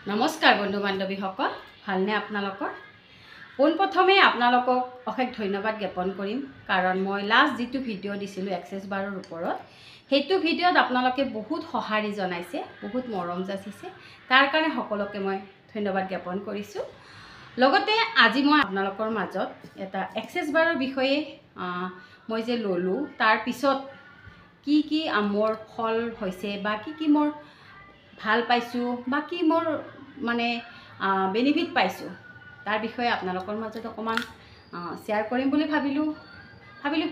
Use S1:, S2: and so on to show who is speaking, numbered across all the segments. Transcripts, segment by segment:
S1: নমস্কাৰ বন্ধু বান্ধৱীসকল, ভালনে আপোনালোকৰ? পোনপ্ৰথমে আপোনালোকক অশেষ ধন্যবাদ জ্ঞাপন কৰিম, কাৰণ মই লাষ্ট যিটো ভিডিঅ' দিছিলোঁ এক্সেছ বাৰৰ ওপৰত, সেইটো ভিডিঅ'ত আপোনালোকে বহুত সঁহাৰি জনাইছে, বহুত মৰম যাচিছে। তাৰ কাৰণে সকলোকে মই ধন্যবাদ জ্ঞাপন কৰিছোঁ। লগতে আজি মই আপোনালোকৰ মাজত এটা এক্সেছ বাৰৰ বিষয়ে মই যে ল'লোঁ, তাৰ পিছত কি মোৰ ফল হৈছে বা কি মোৰ ভাল পাইছোঁ বা কি মোৰ মানে বেনিফিট পাইছোঁ, তাৰ বিষয়ে আপোনালোকৰ মাজত অকণমান শ্বেয়াৰ কৰিম বুলি ভাবিলোঁ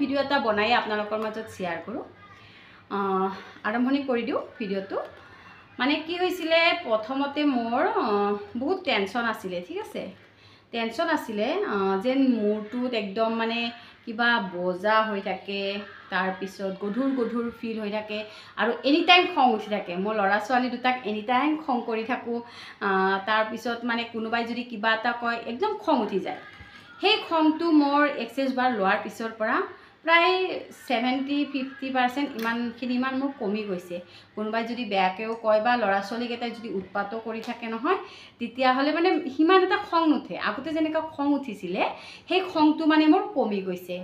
S1: ভিডিঅ' এটা বনাই আপোনালোকৰ মাজত শ্বেয়াৰ কৰোঁ। আৰম্ভণি কৰি দিওঁ ভিডিঅ'টো। মানে কি হৈছিলে, প্ৰথমতে মোৰ বহুত টেনশ্যন আছিলে, ঠিক আছে। টেনশ্যন আছিলে যেন মূৰটোত একদম মানে কিবা বজা হৈ থাকে, তাৰপিছত গধুৰ ফিল হৈ থাকে আৰু এনি টাইম খং উঠি থাকে। মই ল'ৰা ছোৱালী দুটাক এনি টাইম খং কৰি থাকোঁ। তাৰপিছত মানে কোনোবাই যদি কিবা এটা কয় একদম খং উঠি যায়। সেই খংটো মোৰ এক্সেছ বাৰ লোৱাৰ পিছৰ পৰা প্ৰায় 70-50% ইমান মোৰ কমি গৈছে। কোনোবাই যদি বেয়াকৈও কয় বা ল'ৰা ছোৱালীকেইটাই যদি উৎপাতো কৰি থাকে নহয়, তেতিয়াহ'লে মানে সিমান এটা খং নুঠে। আগতে যেনেকুৱা খং উঠিছিলে সেই খংটো মানে মোৰ কমি গৈছে,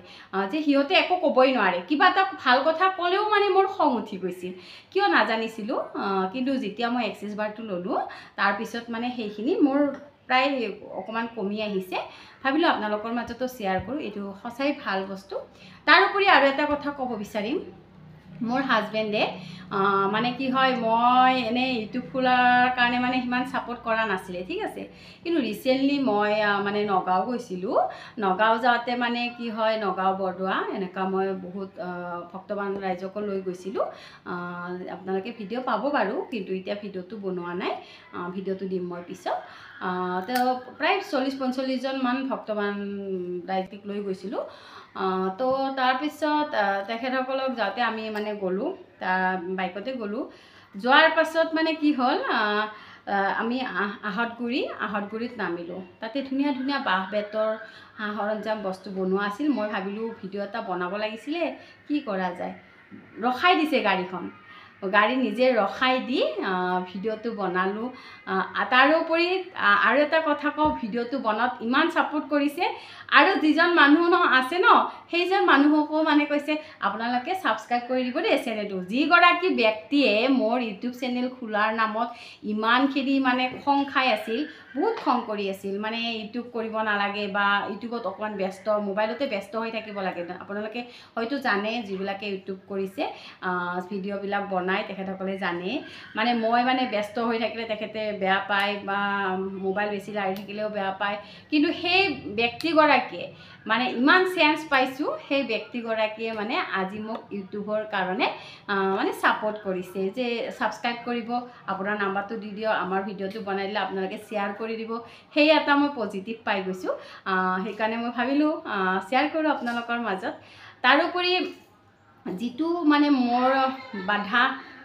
S1: যে সিহঁতে একো ক'বই নোৱাৰে। কিবা এটা ভাল কথা ক'লেও মানে মোৰ খং উঠি গৈছিল, কিয় নাজানিছিলোঁ। কিন্তু যেতিয়া মই এক্সেছ বাৰটো ল'লোঁ, তাৰপিছত মানে সেইখিনি মোৰ প্ৰায় অকণমান কমি আহিছে। ভাবিলোঁ আপোনালোকৰ মাজতো শ্বেয়াৰ কৰোঁ, এইটো সঁচাই ভাল বস্তু। তাৰোপৰি আৰু এটা কথা ক'ব বিচাৰিম, মোৰ হাজবেণ্ডে মানে কি হয়, মই এনেই ইউটিউব খোলাৰ কাৰণে মানে সিমান ছাপোৰ্ট কৰা নাছিলে, ঠিক আছে। কিন্তু ৰিচেণ্টলি মই মানে নগাঁও গৈছিলোঁ। নগাঁও যাওঁতে মানে কি হয়, নগাঁও বৰদোৱা এনেকুৱা মই বহুত ভক্তবান ৰাইজকো লৈ গৈছিলোঁ। আপোনালোকে ভিডিঅ' পাব বাৰু, কিন্তু এতিয়া ভিডিঅ'টো বনোৱা নাই, ভিডিঅ'টো দিম মই পিছত। তেওঁ প্ৰায় 40-45জনমান ভক্তবান ৰাইজক লৈ গৈছিলোঁ। তো তাৰপিছত তেখেতসকলক যাওঁতে আমি মানে গ'লোঁ, বাইকতে গ'লোঁ। যোৱাৰ পাছত মানে কি হ'ল, আমি আহঁতগুৰিত নামিলোঁ। তাতে ধুনীয়া বাঁহ বেতৰ সা সৰঞ্জাম বস্তু বনোৱা আছিল। মই ভাবিলোঁ ভিডিঅ' এটা বনাব লাগিছিলে, কি কৰা যায়। ৰখাই দিছে গাড়ী নিজে ৰখাই দি ভিডিঅ'টো বনালোঁ। তাৰোপৰি আৰু এটা কথা কওঁ, ভিডিঅ'টো বনাত ইমান ছাপোৰ্ট কৰিছে, আৰু যিজন মানুহ আছে ন, সেইজন মানুহকো মানে কৈছে আপোনালোকে ছাবস্ক্ৰাইব কৰি দিব দেই চেনেলটো। যিগৰাকী ব্যক্তিয়ে মোৰ ইউটিউব চেনেল খোলাৰ নামত ইমানখিনি মানে খং খাই আছিল, বহুত খং কৰি আছিল, মানে ইউটিউব কৰিব নালাগে বা ইউটিউবত অকণমান ব্যস্ত, মোবাইলতে ব্যস্ত হৈ থাকিব লাগে। আপোনালোকে হয়তো জানে, যিবিলাকে ইউটিউব কৰিছে, ভিডিঅ'বিলাক বনাই, তেখেতসকলে জানে। মানে মই মানে ব্যস্ত হৈ থাকিলে তেখেতে বেয়া পায় বা মোবাইল বেছি লাৰি থাকিলেও বেয়া পায়। কিন্তু সেই ব্যক্তিগৰাকীয়ে মানে ইমান চেঞ্জ পাইছোঁ, সেই ব্যক্তিগৰাকীয়ে মানে আজি মোক ইউটিউবৰ কাৰণে মানে ছাপোৰ্ট কৰিছে, যে ছাবস্ক্ৰাইব কৰিব, আপোনাৰ নাম্বাৰটো দি দিয়ক, আমাৰ ভিডিঅ'টো বনাই দিলে আপোনালোকে শ্বেয়াৰ কৰি দিব। সেই এটা মই পজিটিভ পাই গৈছোঁ। সেইকাৰণে মই ভাবিলোঁ শ্বেয়াৰ কৰোঁ আপোনালোকৰ মাজত। তাৰোপৰি যিটো মানে মোৰ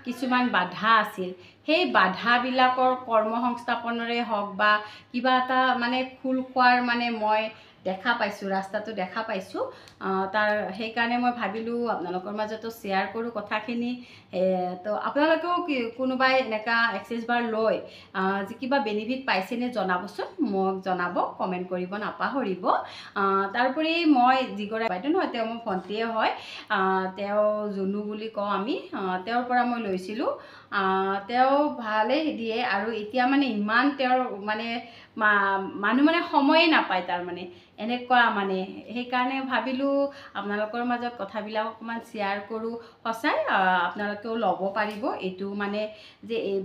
S1: কিছুমান বাধা আছিল, সেই বাধাবিলাকৰ কৰ্ম সংস্থাপনৰে হওক বা কিবা এটা মানে খোল খোৱাৰ মানে মই দেখা পাইছোঁ, ৰাস্তাটো দেখা পাইছোঁ। সেইকাৰণে মই ভাবিলোঁ আপোনালোকৰ মাজতো শ্বেয়াৰ কৰোঁ কথাখিনি। তো আপোনালোকেও কোনোবাই এনেকুৱা এক্সেছ বাৰ লৈ কিবা বেনিফিট পাইছেনে জনাবচোন, মোক জনাব, কমেণ্ট কৰিব নাপাহৰিব। তাৰোপৰি মই যিগৰাকী বাইদেউ নহয়, তেওঁ মোৰ ভণ্টিয়ে হয়, তেওঁ জুনু বুলি কওঁ আমি, তেওঁৰ পৰা মই লৈছিলোঁ। তেওঁ ভালেই দিয়ে, আৰু এতিয়া মানে ইমান তেওঁৰ মানে মানুহ মানে সময়ে নাপায়, তাৰমানে এনেকুৱা মানে। সেইকাৰণে ভাবিলোঁ আপোনালোকৰ মাজত কথাবিলাক অকণমান শ্বেয়াৰ কৰোঁ। সঁচাই আপোনালোকেও ল'ব পাৰিব, এইটো মানে যে এই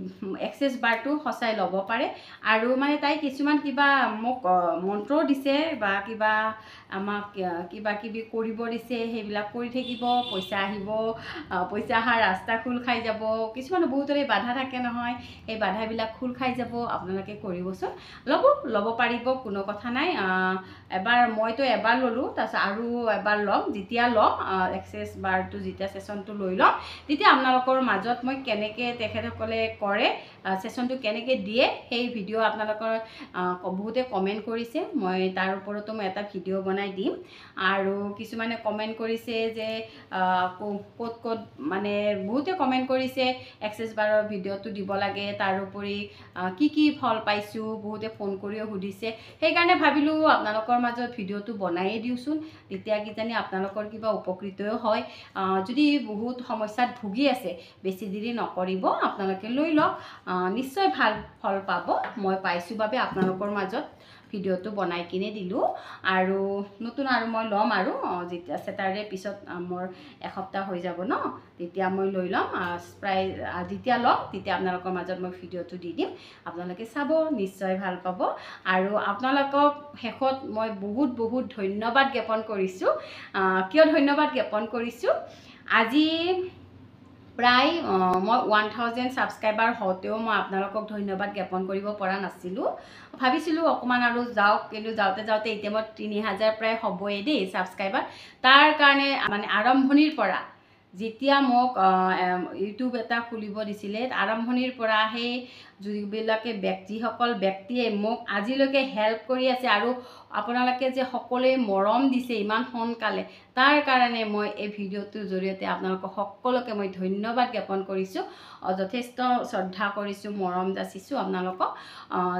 S1: এক্সেছ বাৰটো সঁচাই ল'ব পাৰে। আৰু মানে তাই কিছুমান কিবা মোক মন্ত্ৰও দিছে বা কিবা আমাক কিবা কিবি কৰিব দিছে, সেইবিলাক কৰি থাকিব, পইচা আহিব, পইচা অহা ৰাস্তা খোল খাই যাব। কিছুমান বহুতৰে বাধা থাকে নহয়, এই বাধাবিলাক খোল খাই যাব। আপোনালোকে কৰিবচোন, ল'ব পাৰিব, কোনো কথা নাই। মইতো এবাৰ ল'লোঁ, তাৰপিছত আৰু এবাৰ ল'ম। যেতিয়া ল'ম এক্সেছ বাৰটো, যেতিয়া ছেশ্যনটো লৈ ল'ম, তেতিয়া আপোনালোকৰ মাজত মই কেনেকৈ তেখেতসকলে কৰে ছেশ্যনটো কেনেকৈ দিয়ে সেই ভিডিঅ' আপোনালোকৰ বহুতে কমেণ্ট কৰিছে মই তাৰ ওপৰতো মই এটা ভিডিঅ' বনাই দিম আৰু কিছুমানে কমেণ্ট কৰিছে যে ক'ত ক'ত মানে বহুতে কমেণ্ট কৰিছে এক্সেছ বাৰৰ ভিডিঅ'টো দিব লাগে তাৰোপৰি কি ফল পাইছোঁ বহুতে ফোন কৰিও সুধিছে সেইকাৰণে ভাবিলোঁ আপোনালোকৰ মাজত ভিডিঅ'টো বনায়ে দিওঁচোন তেতিয়া কিজানি আপোনালোকৰ কিবা উপকৃতও হয় যদি বহুত সমস্যাত ভুগি আছে বেছি দেৰি নকৰিব আপোনালোকে লৈ লওক নিশ্চয় ভাল ফল পাব মই পাইছোঁ বাবে আপোনালোকৰ মাজত ভিডিঅ'টো বনাই কিনে দিলোঁ আৰু নতুন আৰু মই ল'ম আৰু যেতিয়া ছেটাৰডে পিছত মোৰ এসপ্তাহ হৈ যাব ন তেতিয়া মই লৈ ল'ম প্ৰায় যেতিয়া ল'ম তেতিয়া আপোনালোকৰ মাজত মই ভিডিঅ'টো দি দিম আপোনালোকে চাব নিশ্চয় ভাল পাব আৰু আপোনালোকক শেষত মই বহুত ধন্যবাদ জ্ঞাপন কৰিছোঁ কিয় ধন্যবাদ জ্ঞাপন কৰিছোঁ আজি প্ৰায় মই 1000 ছাবস্ক্ৰাইবাৰ হওঁতেও মই আপোনালোকক ধন্যবাদ জ্ঞাপন কৰিব পৰা নাছিলোঁ ভাবিছিলোঁ অকণমান আৰু যাওক কিন্তু যাওঁতে এতিয়া মই 3000 প্ৰায় হ'বই দেই ছাবস্ক্ৰাইবাৰ তাৰ কাৰণে মানে আৰম্ভণিৰ পৰা যেতিয়া মোক ইউটিউব এটা খুলিব দিছিলে আৰম্ভণিৰ পৰা সেই যিবিলাকে ব্যক্তিয়ে মোক আজিলৈকে হেল্প কৰি আছে আৰু আপোনালোকে যে সকলোৱে মৰম দিছে ইমান সোনকালে তাৰ কাৰণে মই এই ভিডিঅ'টোৰ জৰিয়তে আপোনালোকক সকলোকে মই ধন্যবাদ জ্ঞাপন কৰিছোঁ যথেষ্ট শ্ৰদ্ধা কৰিছোঁ মৰম যাচিছোঁ আপোনালোকক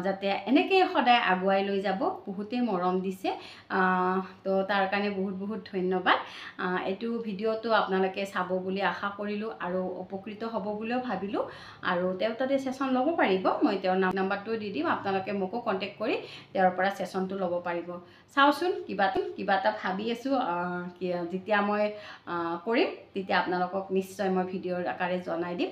S1: যাতে এনেকৈ সদায় আগুৱাই লৈ যাব বহুতেই মৰম দিছে তো তাৰ কাৰণে বহুত ধন্যবাদ এইটো ভিডিঅ'টো আপোনালোকে চাব বুলি আশা কৰিলোঁ আৰু উপকৃত হ'ব বুলিও ভাবিলোঁ আৰু তেওঁ তাতে ছেশ্যন ল'ব পাৰিব মই তেওঁৰ নাম্বাৰটো দি দিম আপোনালোকে মোকো কণ্টেক্ট কৰি তেওঁৰ পৰা ছেশ্যনটো ল'ব পাৰিব চাওচোন কিবা এটা ভাবি আছোঁ যেতিয়া মই কৰিম তেতিয়া আপোনালোকক নিশ্চয় মই ভিডিঅ'ৰ আকাৰে জনাই দিম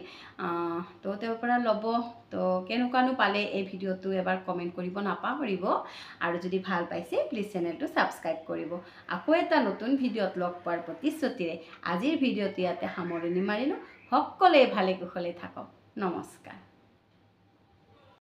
S1: তো তেওঁৰ পৰা ল'ব তো কেনেকুৱানো পালে এই ভিডিঅ'টো এবাৰ কমেণ্ট কৰিব নাপাহৰিব আৰু যদি ভাল পাইছে প্লিজ চেনেলটো ছাবস্ক্ৰাইব কৰিব আকৌ এটা নতুন ভিডিঅ'ত লগ পোৱাৰ প্ৰতিশ্ৰুতিৰে আজিৰ ভিডিঅ'টো ইয়াতে সামৰণি মাৰিলোঁ সকলোৱে ভালে কুশলে থাকক নমস্কাৰ।